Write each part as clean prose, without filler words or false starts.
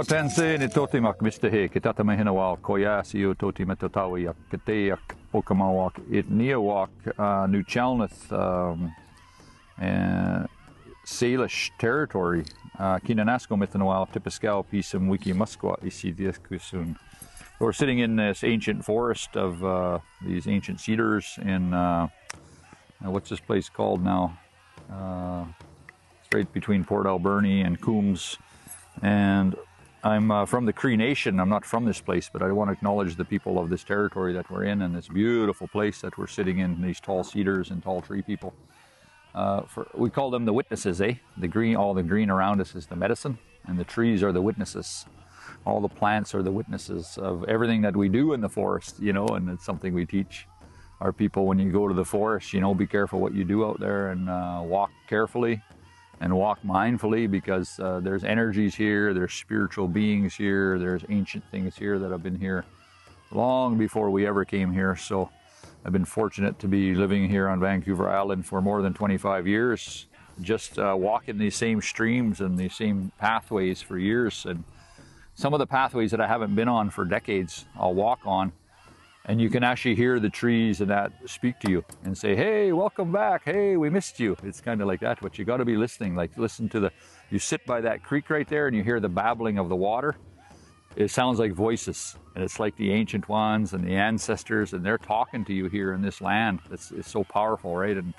Tano tense ni totimak Mr. He, kitata mahinawa, koyasi u totima totawi, kateyak, okamawak, it neawak, New Chalneth, and Salish territory, Kinanasko mithanawa, Tipiskau, Pisum, Wiki Musqua, Isidiakusun. We're sitting in this ancient forest of these ancient cedars in, what's this place called now? It's right between Port Alberni and Coombs. And I'm from the Cree Nation. I'm not from this place, but I want to acknowledge the people of this territory that we're in and this beautiful place that we're sitting in, these tall cedars and tall tree people. We call them the witnesses, eh? The green, all the green around us is the medicine, and the trees are the witnesses. All the plants are the witnesses of everything that we do in the forest, you know, and it's something we teach our people when you go to the forest, you know, be careful what you do out there and walk carefully. And walk mindfully, because there's energies here, there's spiritual beings here, there's ancient things here that have been here long before we ever came here. So I've been fortunate to be living here on Vancouver Island for more than 25 years, just walking these same streams and these same pathways for years. And some of the pathways that I haven't been on for decades, I'll walk on. And you can actually hear the trees and that speak to you and say, hey, welcome back. Hey, we missed you. It's kind of like that, but you got to be listening. Like, listen to you sit by that creek right there and you hear the babbling of the water. It sounds like voices, and it's like the ancient ones and the ancestors, and they're talking to you here in this land. It's so powerful, right? And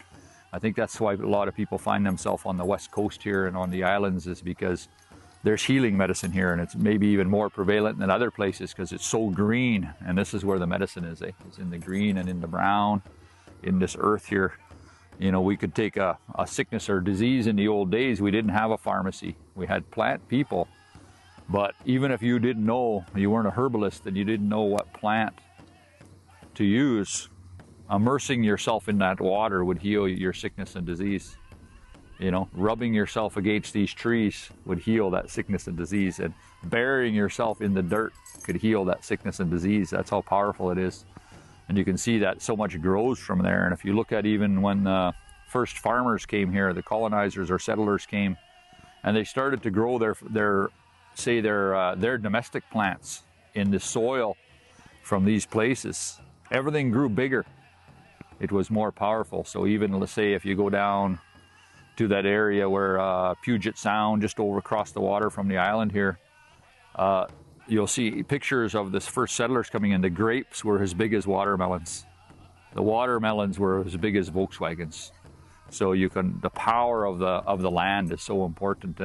I think that's why a lot of people find themselves on the west coast here and on the islands, is because there's healing medicine here, and it's maybe even more prevalent than other places because it's so green, and this is where the medicine is. It's in the green and in the brown, in this earth here. You know, we could take a sickness or disease. In the old days, we didn't have a pharmacy. We had plant people, but even if you didn't know, you weren't a herbalist and you didn't know what plant to use, immersing yourself in that water would heal your sickness and disease. You know, rubbing yourself against these trees would heal that sickness and disease, and burying yourself in the dirt could heal that sickness and disease. That's how powerful it is. And you can see that so much grows from there. And if you look at even when the first farmers came here, the colonizers or settlers came, and they started to grow their domestic plants in the soil from these places, everything grew bigger. It was more powerful. So even, let's say, if you go down to that area where Puget Sound, just over across the water from the island here, you'll see pictures of this first settlers coming in. The grapes were as big as watermelons. The watermelons were as big as Volkswagens. So the power of the land is so important.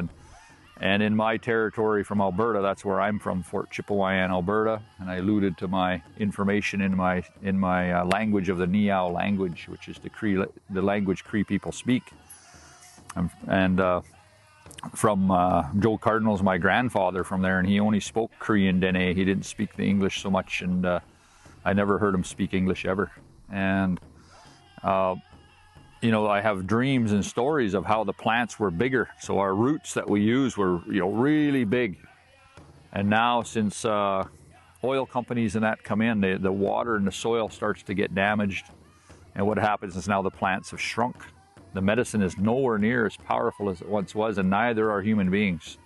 And in my territory from Alberta, that's where I'm from, Fort Chipewyan, Alberta, and I alluded to my information in my language of the Niao language, which is the language Cree people speak. And from Joe Cardinal's my grandfather from there, and he only spoke Cree and Dene. He didn't speak the English so much, and I never heard him speak English ever. And you know, I have dreams and stories of how the plants were bigger. So our roots that we use were, you know, really big. And now, since oil companies and that come in, the water and the soil starts to get damaged. And what happens is now the plants have shrunk. The medicine is nowhere near as powerful as it once was, and neither are human beings.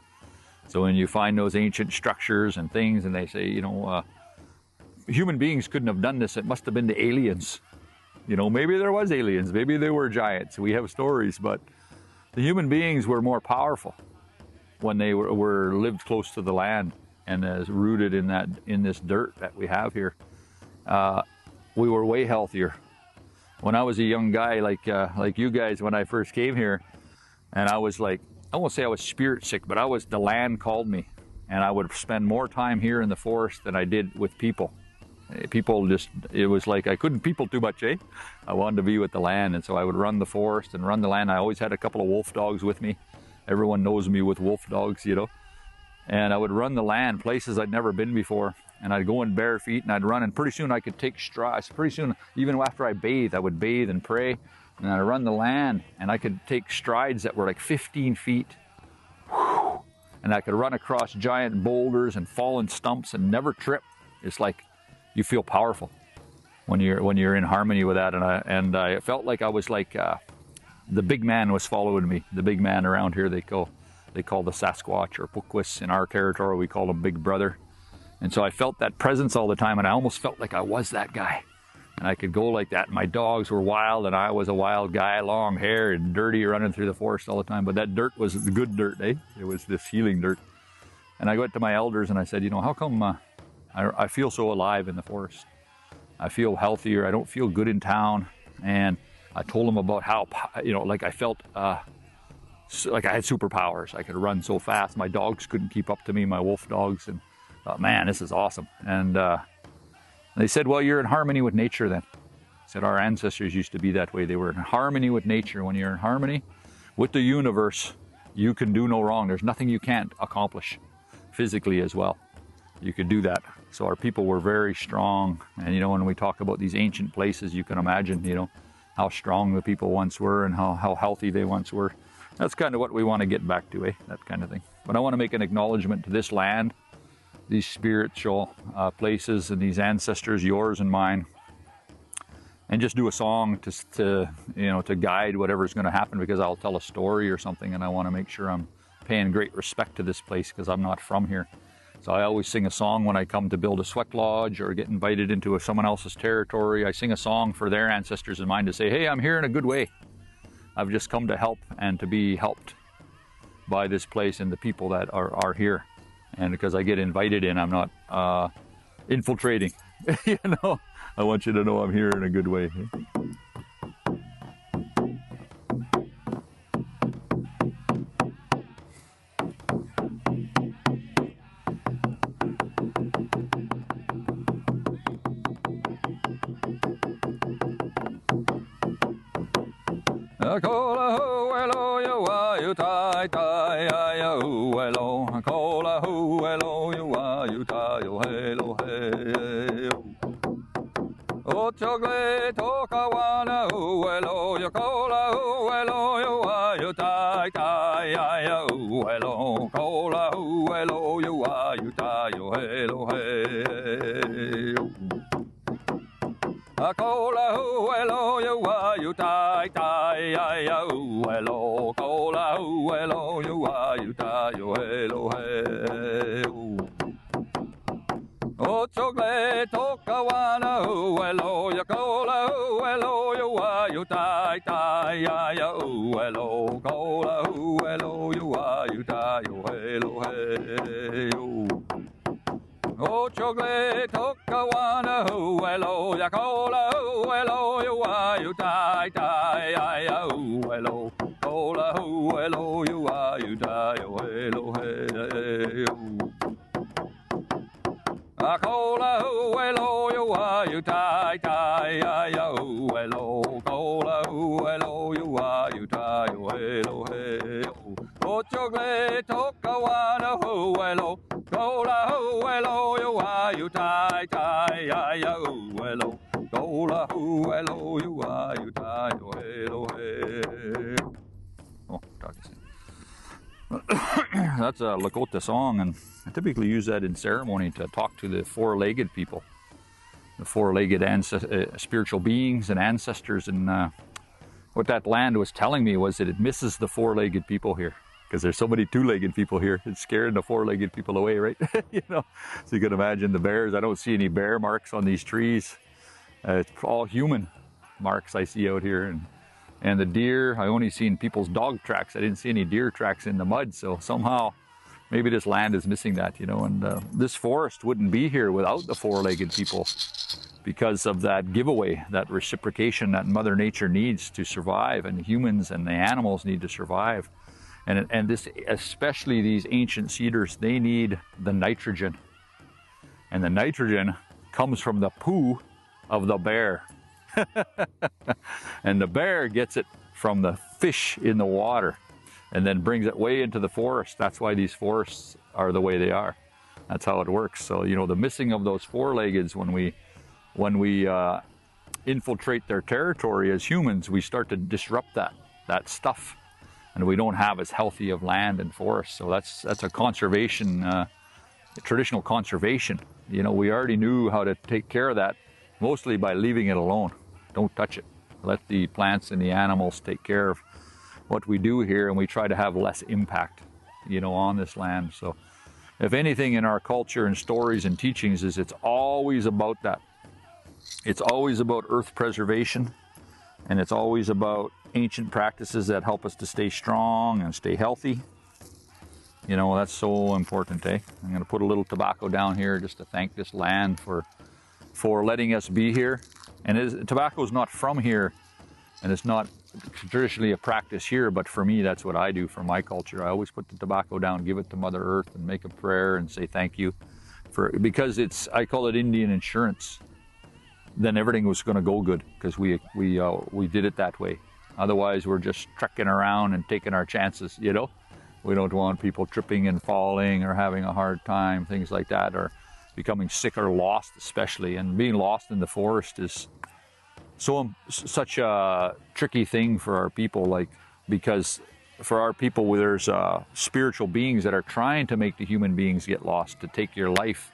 So when you find those ancient structures and things, and they say, you know, human beings couldn't have done this, it must have been the aliens. You know, maybe there was aliens, maybe they were giants. We have stories, but the human beings were more powerful when they were lived close to the land and as rooted in this dirt that we have here. We were way healthier. When I was a young guy, like you guys, when I first came here, and I was like, I won't say I was spirit sick, but the land called me, and I would spend more time here in the forest than I did with people. It was like I couldn't people too much, eh? I wanted to be with the land, and so I would run the forest and run the land. I always had a couple of wolf dogs with me. Everyone knows me with wolf dogs, you know. And I would run the land, places I'd never been before. And I'd go in bare feet and I'd run, and pretty soon I could take strides. Pretty soon, even after I bathed, I would bathe and pray, and I'd run the land, and I could take strides that were like 15 feet. And I could run across giant boulders and fallen stumps and never trip. It's like you feel powerful when you're in harmony with that. And I felt like I was like the big man was following me. The big man around here, they go. they call the Sasquatch or Pukwis. In our territory, we call him Big Brother. And so I felt that presence all the time, and I almost felt like I was that guy. And I could go like that. My dogs were wild, and I was a wild guy, long hair and dirty, running through the forest all the time. But that dirt was the good dirt, eh? It was this healing dirt. And I went to my elders and I said, how come I feel so alive in the forest? I feel healthier. I don't feel good in town. And I told them about how, like I felt like I had superpowers. I could run so fast. My dogs couldn't keep up to me, my wolf dogs. And I thought, man, this is awesome. And they said, well, you're in harmony with nature then. I said, our ancestors used to be that way. They were in harmony with nature. When you're in harmony with the universe, you can do no wrong. There's nothing you can't accomplish physically as well. You could do that. So our people were very strong. And, when we talk about these ancient places, you can imagine, how strong the people once were and how healthy they once were. That's kind of what we want to get back to, that kind of thing. But I want to make an acknowledgement to this land, these spiritual places and these ancestors, yours and mine, and just do a song to guide whatever's going to happen, because I'll tell a story or something, and I want to make sure I'm paying great respect to this place because I'm not from here. So I always sing a song when I come to build a sweat lodge or get invited into someone else's territory. I sing a song for their ancestors in mind to say, hey, I'm here in a good way. I've just come to help and to be helped by this place and the people that are here. And because I get invited in, I'm not infiltrating. I want you to know I'm here in a good way. That's a Lakota song, and I typically use that in ceremony to talk to the four-legged people, the four-legged spiritual beings and ancestors. And what that land was telling me was that it misses the four-legged people here, because there's so many two-legged people here. It's scaring the four-legged people away, right? So you can imagine the bears. I don't see any bear marks on these trees. It's all human marks I see out here. And the deer, I only seen people's dog tracks. I didn't see any deer tracks in the mud. So somehow, maybe this land is missing that, and this forest wouldn't be here without the four-legged people, because of that giveaway, that reciprocation that Mother Nature needs to survive, and humans and the animals need to survive. And this, especially these ancient cedars, they need the nitrogen. And the nitrogen comes from the poo of the bear. And the bear gets it from the fish in the water and then brings it way into the forest. That's why these forests are the way they are. That's how it works. So, the missing of those four-leggeds, when we infiltrate their territory as humans, we start to disrupt that stuff, and we don't have as healthy of land and forest. So that's a conservation, traditional conservation. We already knew how to take care of that, mostly by leaving it alone. Don't touch it. Let the plants and the animals take care of what we do here, and we try to have less impact. you know, on this land. So if anything in our culture and stories and teachings is it's always about that. It's always about earth preservation, and it's always about ancient practices that help us to stay strong and stay healthy. You know, that's so important, eh? I'm going to put a little tobacco down here just to thank this land for letting us be here. And tobacco is not from here, and it's not traditionally a practice here, but for me, that's what I do for my culture. I always put the tobacco down, give it to Mother Earth, and make a prayer and say thank you because I call it Indian insurance. Then everything was going to go good because we did it that way. Otherwise, we're just trekking around and taking our chances, you know. We don't want people tripping and falling or having a hard time, things like that, or becoming sick or lost especially. And being lost in the forest is such a tricky thing for our people, like, because for our people there's spiritual beings that are trying to make the human beings get lost, to take your life.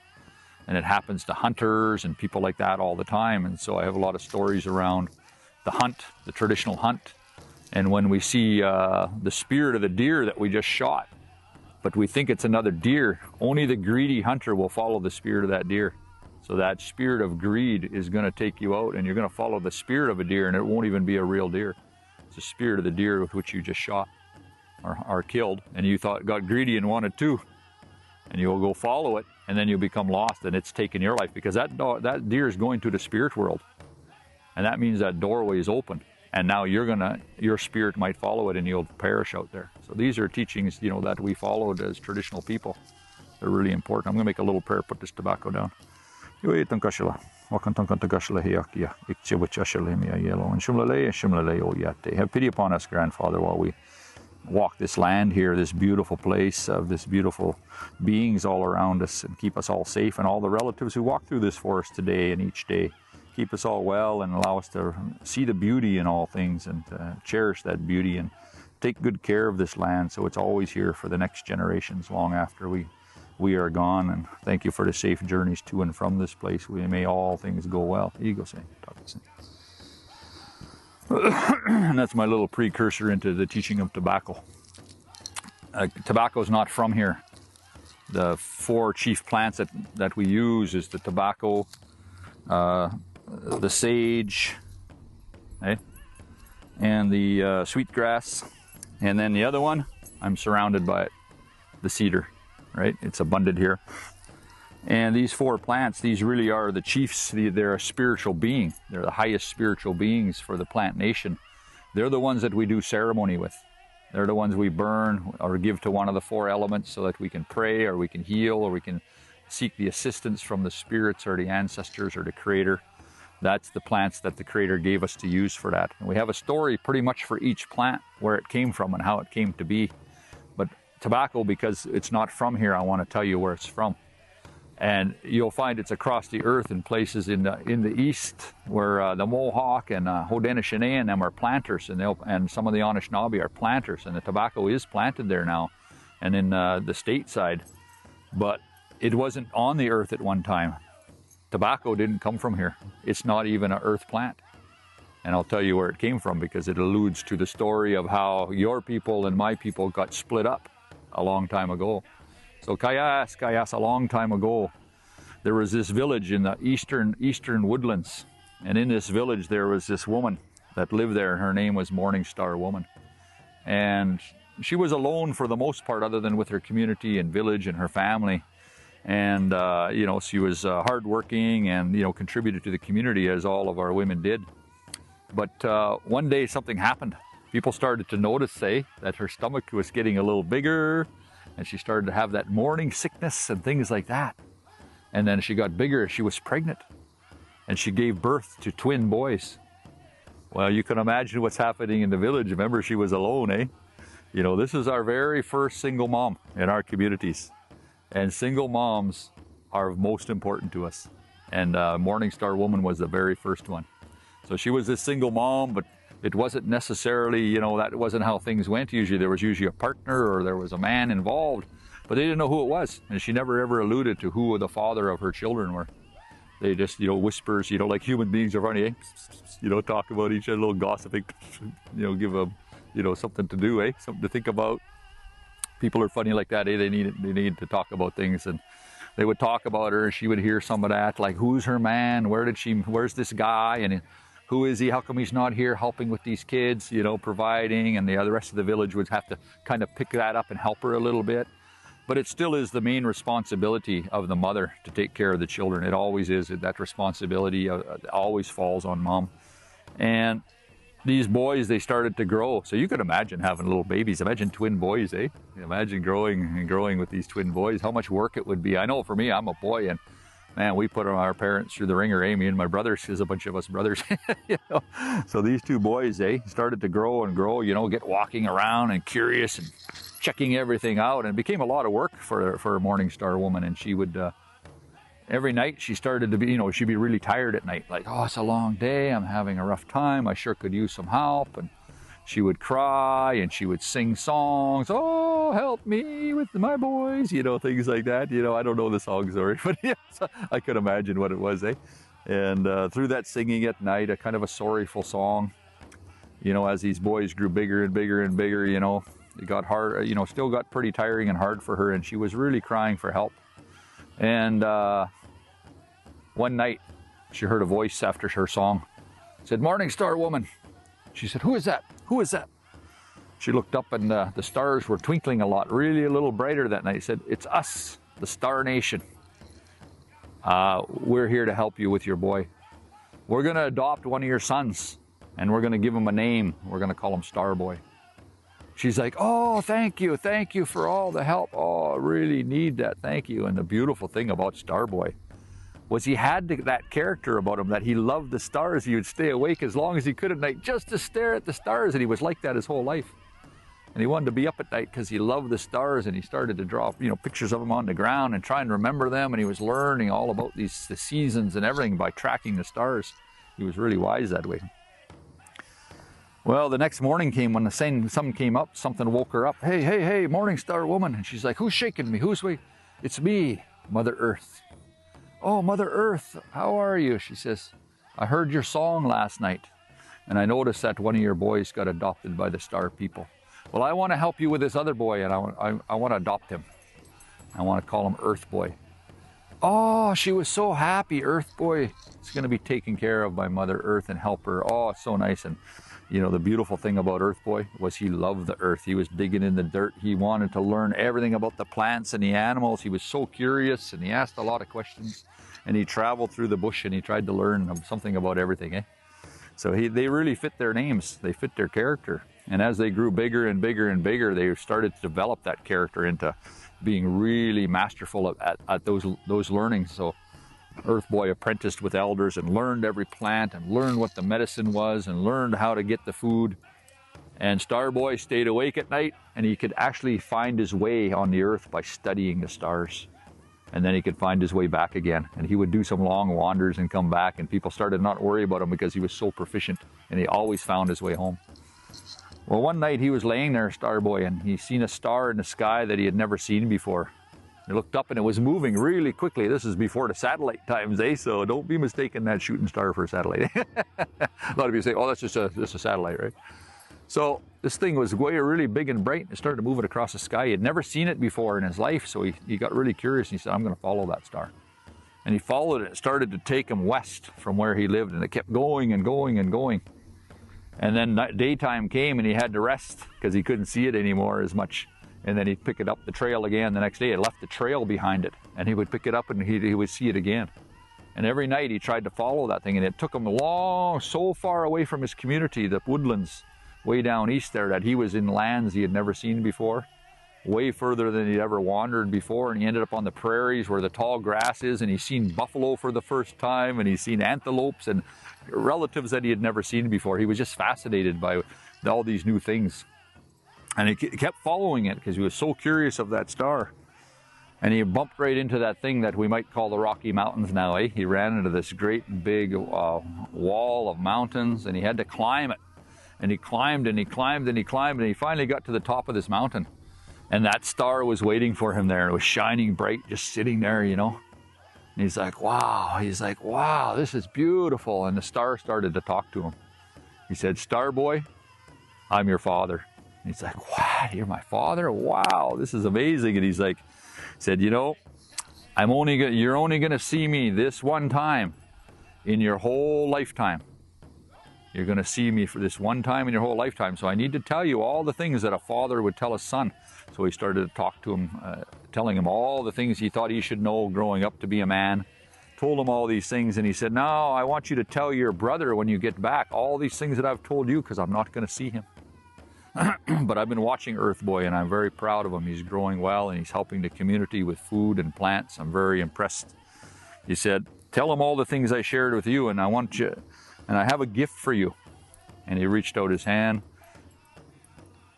And it happens to hunters and people like that all the time. And so I have a lot of stories around the hunt, the traditional hunt. And when we see the spirit of the deer that we just shot, but we think it's another deer, only the greedy hunter will follow the spirit of that deer. So that spirit of greed is going to take you out, and you're going to follow the spirit of a deer, and it won't even be a real deer. It's the spirit of the deer with which you just shot or killed, and you got greedy and wanted to. And you'll go follow it, and then you'll become lost, and it's taking your life, because that deer is going to the spirit world. And that means that doorway is open. And now your spirit might follow it, and you'll perish out there. So these are teachings, you know, that we followed as traditional people. They're really important. I'm going to make a little prayer, put this tobacco down. Have pity upon us, Grandfather, while we walk this land here, this beautiful place of this beautiful beings all around us, and keep us all safe, and all the relatives who walk through this forest today and each day. Keep us all well and allow us to see the beauty in all things, and cherish that beauty, and take good care of this land so it's always here for the next generations long after we are gone. And thank you for the safe journeys to and from this place. May all things go well. And that's my little precursor into the teaching of tobacco. Tobacco is not from here. The 4 chief plants that we use is the tobacco, the sage, and the sweetgrass, and then the other one, I'm surrounded by it, the cedar, right? It's abundant here. And these 4 plants, these really are the chiefs. They're a spiritual being. They're the highest spiritual beings for the plant nation. They're the ones that we do ceremony with. They're the ones we burn or give to one of the 4 elements so that we can pray, or we can heal, or we can seek the assistance from the spirits or the ancestors or the Creator. That's the plants that the Creator gave us to use for that. And we have a story pretty much for each plant, where it came from and how it came to be. But tobacco, because it's not from here, I want to tell you where it's from. And you'll find it's across the earth in places in the east, where the Mohawk and Haudenosaunee and them are planters, and some of the Anishinaabe are planters, and the tobacco is planted there now, and in the stateside. But it wasn't on the earth at one time. Tobacco didn't come from here. It's not even an earth plant. And I'll tell you where it came from, because it alludes to the story of how your people and my people got split up a long time ago. So Kayas, a long time ago, there was this village in the eastern woodlands. And in this village, there was this woman that lived there, and her name was Morning Star Woman. And she was alone for the most part, other than with her community and village and her family. And, she was hardworking and, contributed to the community, as all of our women did. But one day something happened. People started to notice, that her stomach was getting a little bigger, and she started to have that morning sickness and things like that. And then she got bigger. She was pregnant, and she gave birth to twin boys. Well, you can imagine what's happening in the village. Remember, she was alone, This is our very first single mom in our communities. And single moms are most important to us. And Morning Star Woman was the very first one. So she was this single mom, but it wasn't necessarily, that wasn't how things went. There was usually a partner, or there was a man involved, but they didn't know who it was. And she never ever alluded to who the father of her children were. They just, whispers, like human beings are funny, talk about each other, a little gossiping, give them, something to do, something to think about. People are funny like that. They need to talk about things, and they would talk about her, and she would hear some of that, like, who's her man? Where's this guy? And who is he? How come he's not here helping with these kids, you know, providing? And the rest of the village would have to kind of pick that up and help her a little bit. But it still is the main responsibility of the mother to take care of the children. It always is. That responsibility always falls on mom. And these boys, they started to grow. So you could imagine having little babies. Imagine twin boys, eh? Imagine growing with these twin boys. How much work it would be. I know for me, I'm a boy, and man, we put our parents through the ringer, eh? Me and my brothers, there's a bunch of us brothers. You know? So these two boys, started to grow and grow, you know, get walking around and curious and checking everything out. And it became a lot of work for a Morning Star woman. And she would, every night she started to be, you know, she'd be really tired at night. Like, oh, it's a long day. I'm having a rough time. I sure could use some help. And she would cry and she would sing songs. Oh, help me with my boys, you know, things like that. You know, I don't know the song, sorry, but yes, I could imagine what it was, eh? And through that singing at night, a kind of a sorrowful song, you know, as these boys grew bigger and bigger and bigger, you know, it got hard, you know, still got pretty tiring and hard for her, and she was really crying for help. And one night, she heard a voice after her song. It said, "Morning Star woman." She said, "Who is that? Who is that?" She looked up, and the stars were twinkling a lot, really a little brighter that night. She said, "It's us, the Star Nation. We're here to help you with your boy. We're going to adopt one of your sons, and we're going to give him a name. We're going to call him Star Boy." She's like, "Oh, thank you for all the help. Oh, I really need that, thank you." And the beautiful thing about Star Boy was he had that character about him, that he loved the stars. He would stay awake as long as he could at night just to stare at the stars, and he was like that his whole life. And he wanted to be up at night because he loved the stars, and he started to draw, you know, pictures of them on the ground and try and remember them, and he was learning all about the seasons and everything by tracking the stars. He was really wise that way. Well, the next morning came when the sun came up, something woke her up. Hey, Morning Star woman. And she's like, "Who's shaking me? Who's wait?" "It's me, Mother Earth." "Oh, Mother Earth, how are you?" She says, "I heard your song last night, and I noticed that one of your boys got adopted by the Star people. Well, I want to help you with this other boy, and I want to adopt him. I want to call him Earth Boy." Oh, she was so happy. Earth Boy is going to be taken care of by Mother Earth and help her. Oh, it's so nice. And you know, the beautiful thing about Earth Boy was he loved the earth. He was digging in the dirt. He wanted to learn everything about the plants and the animals. He was so curious, and he asked a lot of questions. And he traveled through the bush, and he tried to learn something about everything, eh? So they really fit their names. They fit their character. And as they grew bigger and bigger and bigger, they started to develop that character into being really masterful at those learnings. So Earth Boy apprenticed with elders and learned every plant and learned what the medicine was and learned how to get the food. And Star Boy stayed awake at night, and he could actually find his way on the earth by studying the stars. And then he could find his way back again. And he would do some long wanders and come back, and people started not worry about him because he was so proficient, and he always found his way home. Well, one night he was laying there, Star Boy, and he seen a star in the sky that he had never seen before. He looked up, and it was moving really quickly. This is before the satellite times, eh? So don't be mistaking that shooting star for a satellite. A lot of you say, "Oh, that's just a satellite," right? So this thing was way really big and bright, and it started moving across the sky. He had never seen it before in his life, so he got really curious, and he said, "I'm going to follow that star." And he followed it. It started to take him west from where he lived, and it kept going and going and going. And then daytime came, and he had to rest because he couldn't see it anymore as much. And then he'd pick it up the trail again the next day. It left the trail behind it, and he would pick it up, and he would see it again. And every night he tried to follow that thing, and it took him so far away from his community, the woodlands way down east there, that he was in lands he had never seen before, way further than he'd ever wandered before. And he ended up on the prairies where the tall grass is, and he's seen buffalo for the first time, and he's seen antelopes and relatives that he had never seen before. He was just fascinated by all these new things. And he kept following it because he was so curious of that star. And he bumped right into that thing that we might call the Rocky Mountains now, eh? He ran into this great big wall of mountains, and he had to climb it. And he climbed and he climbed and he climbed, and he finally got to the top of this mountain. And that star was waiting for him there. It was shining bright, just sitting there, you know. And he's like, wow. He's like, wow, this is beautiful. And the star started to talk to him. He said, "Star Boy, I'm your father." And he's like, what? You're my father? Wow, this is amazing. And he's like, said, you know, you're only going to see me this one time in your whole lifetime. You're going to see me for this one time in your whole lifetime. So I need to tell you all the things that a father would tell a son. So he started to talk to him, telling him all the things he thought he should know growing up to be a man. Told him all these things, and he said, no, I want you to tell your brother when you get back all these things that I've told you, because I'm not going to see him. But I've been watching Earth Boy, and I'm very proud of him. He's growing well, and he's helping the community with food and plants. I'm very impressed. He said, tell him all the things I shared with you, and I want you, and I have a gift for you. And he reached out his hand,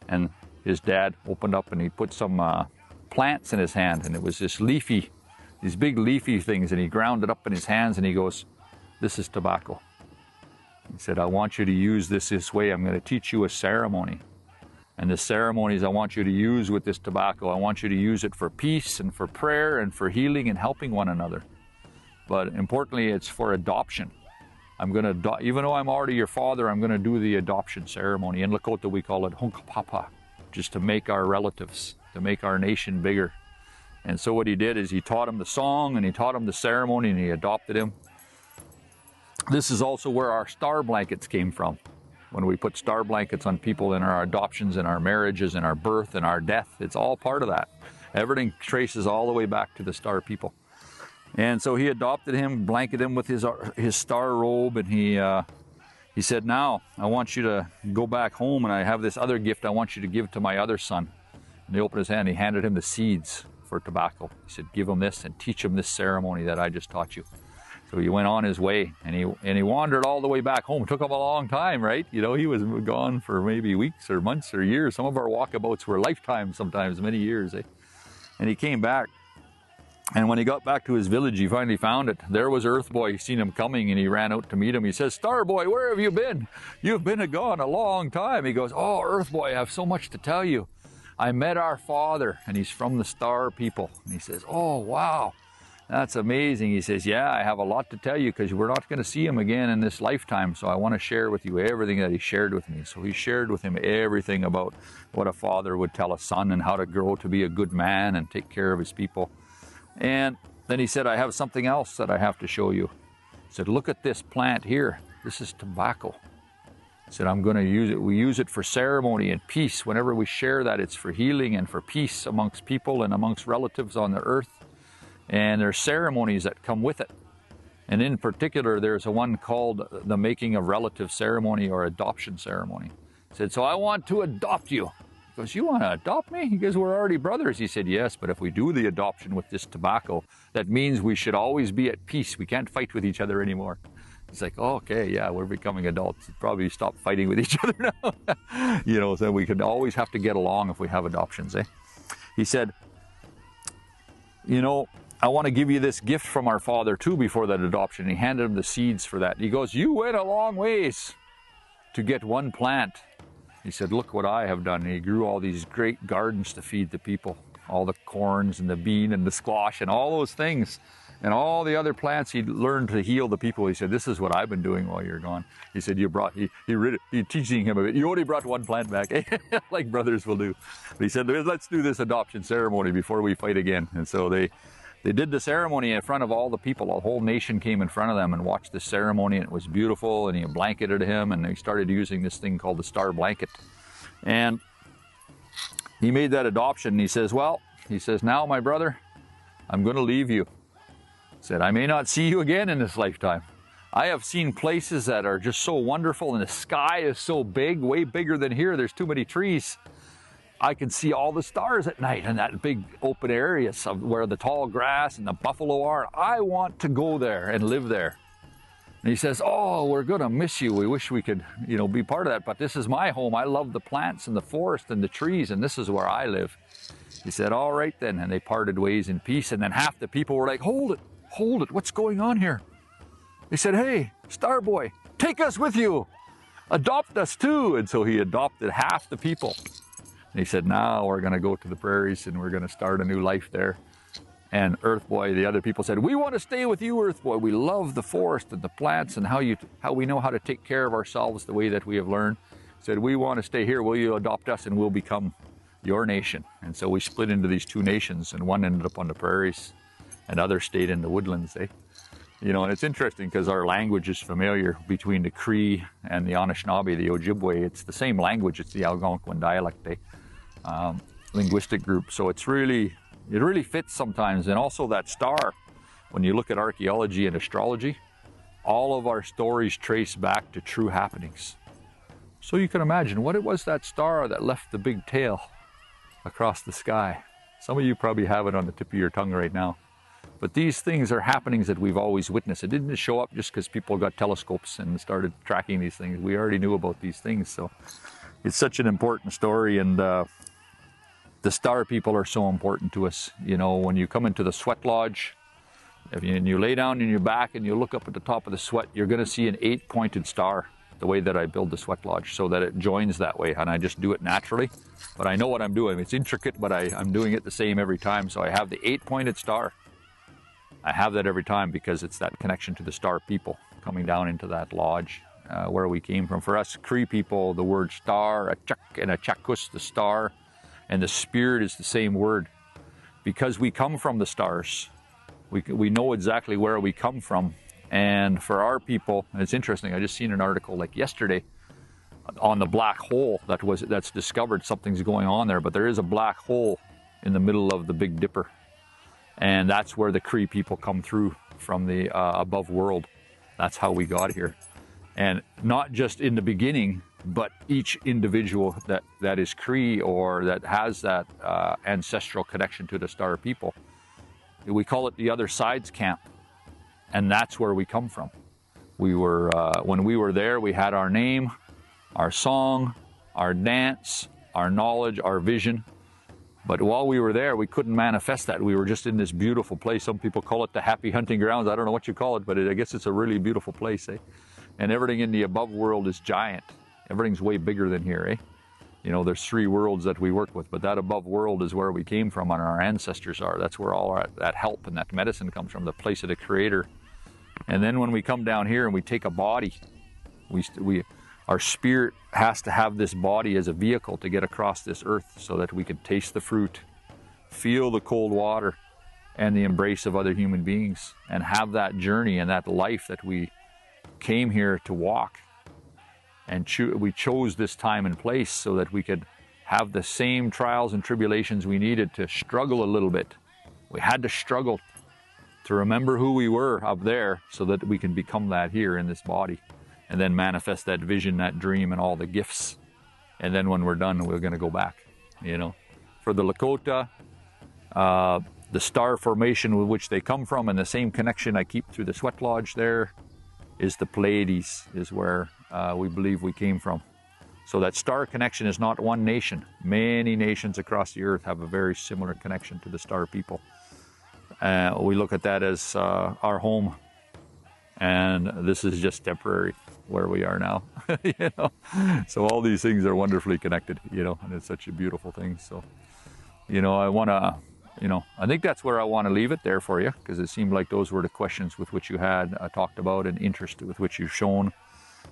and his dad opened up, and he put some plants in his hand, and it was these big leafy things, and he ground it up in his hands, and he goes, this is tobacco. He said, I want you to use this way. I'm going to teach you a ceremony. And the ceremonies I want you to use with this tobacco, I want you to use it for peace and for prayer and for healing and helping one another. But importantly, it's for adoption. I'm going to, even though I'm already your father, I'm going to do the adoption ceremony. In Lakota, we call it hunkapapa, just to make our relatives, to make our nation bigger. And so what he did is he taught him the song, and he taught him the ceremony, and he adopted him. This is also where our star blankets came from. When we put star blankets on people in our adoptions, in our marriages, in our birth, and our death, it's all part of that. Everything traces all the way back to the star people. And so he adopted him, blanketed him with his star robe, and he said, now I want you to go back home, and I have this other gift I want you to give to my other son. And he opened his hand, he handed him the seeds for tobacco. He said, give him this and teach him this ceremony that I just taught you. So he went on his way, and he wandered all the way back home. It took him a long time, right? You know, he was gone for maybe weeks or months or years. Some of our walkabouts were lifetimes, sometimes many years. And he came back, and when he got back to his village, he finally found it. There was Earth Boy. He seen him coming, and he ran out to meet him. He says, Star Boy, where have you been? You've been gone a long time. He goes, oh, Earth Boy, I have so much to tell you. I met our father, and he's from the star people. And he says, oh, wow. That's amazing. He says, yeah, I have a lot to tell you, because we're not going to see him again in this lifetime. So I want to share with you everything that he shared with me. So he shared with him everything about what a father would tell a son and how to grow to be a good man and take care of his people. And then he said, I have something else that I have to show you. He said, look at this plant here. This is tobacco. He said, I'm going to use it. We use it for ceremony and peace. Whenever we share that, it's for healing and for peace amongst people and amongst relatives on the earth. And there's ceremonies that come with it. And in particular, there's a one called the making of relative ceremony or adoption ceremony. He said, so I want to adopt you. He goes, you want to adopt me? He goes, we're already brothers. He said, yes, but if we do the adoption with this tobacco, that means we should always be at peace. We can't fight with each other anymore. He's like, oh, okay, yeah, we're becoming adults. Probably stop fighting with each other now. You know, so we could always have to get along if we have adoptions, eh? He said, you know, I want to give you this gift from our father too before that adoption. He handed him the seeds for that. He goes, you went a long ways to get one plant. He said, look what I have done. And he grew all these great gardens to feed the people. All the corns and the bean and the squash and all those things. And all the other plants he learned to heal the people. He said, this is what I've been doing while you're gone. He said, he teaching him a bit. You only brought one plant back, like brothers will do. But he said, let's do this adoption ceremony before we fight again. And so they did the ceremony in front of all the people. A whole nation came in front of them and watched the ceremony, and it was beautiful, and he blanketed him, and they started using this thing called the star blanket. And he made that adoption, and he says, well, now, my brother, I'm going to leave you. He said, I may not see you again in this lifetime. I have seen places that are just so wonderful, and the sky is so big, way bigger than here. There's too many trees. I can see all the stars at night in that big open area where the tall grass and the buffalo are. I want to go there and live there. And he says, oh, we're going to miss you. We wish we could, be part of that. But this is my home. I love the plants and the forest and the trees, and this is where I live. He said, all right then. And they parted ways in peace. And then half the people were like, hold it. What's going on here? He said, hey, Star Boy, take us with you. Adopt us too. And so he adopted half the people. And he said, now we're going to go to the prairies and we're going to start a new life there. And Earth Boy, the other people said, we want to stay with you, Earth Boy. We love the forest and the plants and how we know how to take care of ourselves the way that we have learned. said, we want to stay here. Will you adopt us and we'll become your nation? And so we split into these two nations, and one ended up on the prairies and others stayed in the woodlands, eh? You know, and it's interesting because our language is familiar between the Cree and the Anishinaabe, the Ojibwe. It's the same language. It's the Algonquin dialect, linguistic group. So it really fits sometimes. And also that star, when you look at archaeology and astrology, all of our stories trace back to true happenings. So you can imagine what it was, that star that left the big tail across the sky. Some of you probably have it on the tip of your tongue right now. But these things are happenings that we've always witnessed. It didn't show up just because people got telescopes and started tracking these things. We already knew about these things. So it's such an important story, and the star people are so important to us. You know, when you come into the sweat lodge, and you lay down on your back and you look up at the top of the sweat, you're going to see an 8-pointed star, the way that I build the sweat lodge, so that it joins that way. And I just do it naturally, but I know what I'm doing. It's intricate, but I'm doing it the same every time. So I have the 8-pointed star. I have that every time because it's that connection to the star people coming down into that lodge where we came from. For us Cree people, the word star, a chuk and a chakus, the star, and the spirit is the same word. Because we come from the stars, we know exactly where we come from. And for our people, and it's interesting, I just seen an article like yesterday on the black hole that's discovered something's going on there, but there is a black hole in the middle of the Big Dipper. And that's where the Cree people come through from the above world. That's how we got here. And not just in the beginning, but each individual that is Cree or that has that ancestral connection to the star people. We call it the other side's camp. And that's where we come from. We were, when we were there, we had our name, our song, our dance, our knowledge, our vision. But while we were there, we couldn't manifest that. We were just in this beautiful place. Some people call it the happy hunting grounds. I don't know what you call it, but I guess it's a really beautiful place, eh? And everything in the above world is giant. Everything's way bigger than here, eh? You know, there's 3 worlds that we work with, but that above world is where we came from and our ancestors are. That's where all that help and that medicine comes from, the place of the Creator. And then when we come down here and we take a body, our spirit has to have this body as a vehicle to get across this earth so that we can taste the fruit, feel the cold water and the embrace of other human beings, and have that journey and that life that we came here to walk. And we chose this time and place so that we could have the same trials and tribulations we needed to struggle a little bit. We had to struggle to remember who we were up there so that we can become that here in this body. And then manifest that vision, that dream, and all the gifts. And then when we're done, we're going to go back, you know. For the Lakota, the star formation with which they come from, and the same connection I keep through the sweat lodge there, is the Pleiades, is where we believe we came from. So that star connection is not one nation. Many nations across the earth have a very similar connection to the star people. We look at that as our home. And this is just temporary where we are now, you know. So all these things are wonderfully connected, you know, and it's such a beautiful thing. So, you know, I think that's where I want to leave it there for you, because it seemed like those were the questions with which you had talked about and interest with which you've shown.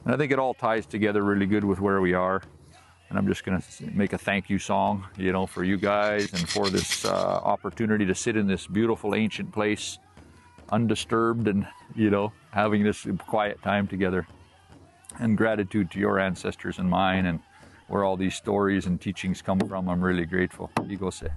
And I think it all ties together really good with where we are. And I'm just going to make a thank you song, you know, for you guys and for this opportunity to sit in this beautiful ancient place, undisturbed, and, you know, having this quiet time together. And gratitude to your ancestors and mine, and where all these stories and teachings come from. I'm really grateful. Igose.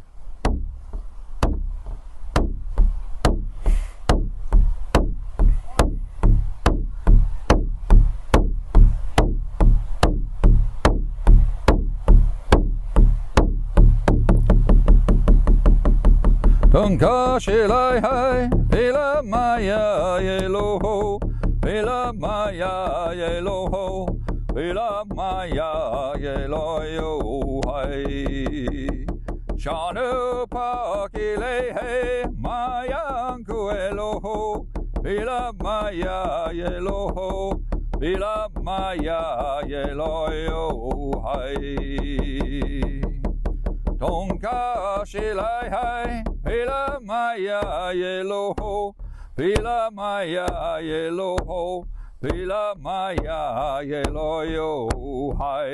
Tonka shilai hai, pela maya yeloho, pela maya yeloho, pela maya yeloyo hai. Shanu pakile hai, maya kueloho, pela maya yeloho, pela maya yeloyo hai. Tonka shilai hai, pela maya yeloho, pela maya yeloho, Pila maya ye loyo hai.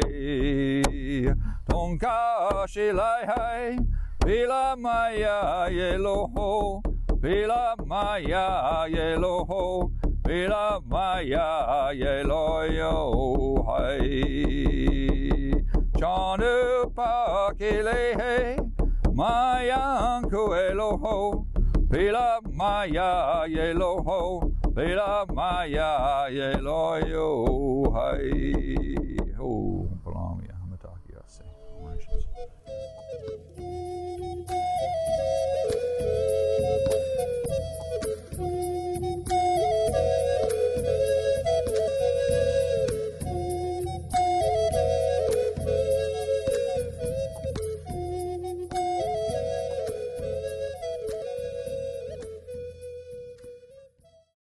Tonka shilai hai. Pila maya ye loho. Pila maya ye loho. Pila maya ye loyo hai. Chanu pa kile he. Mayanku eloho. Pila maya ye loho. Pila maya ye loyo hai.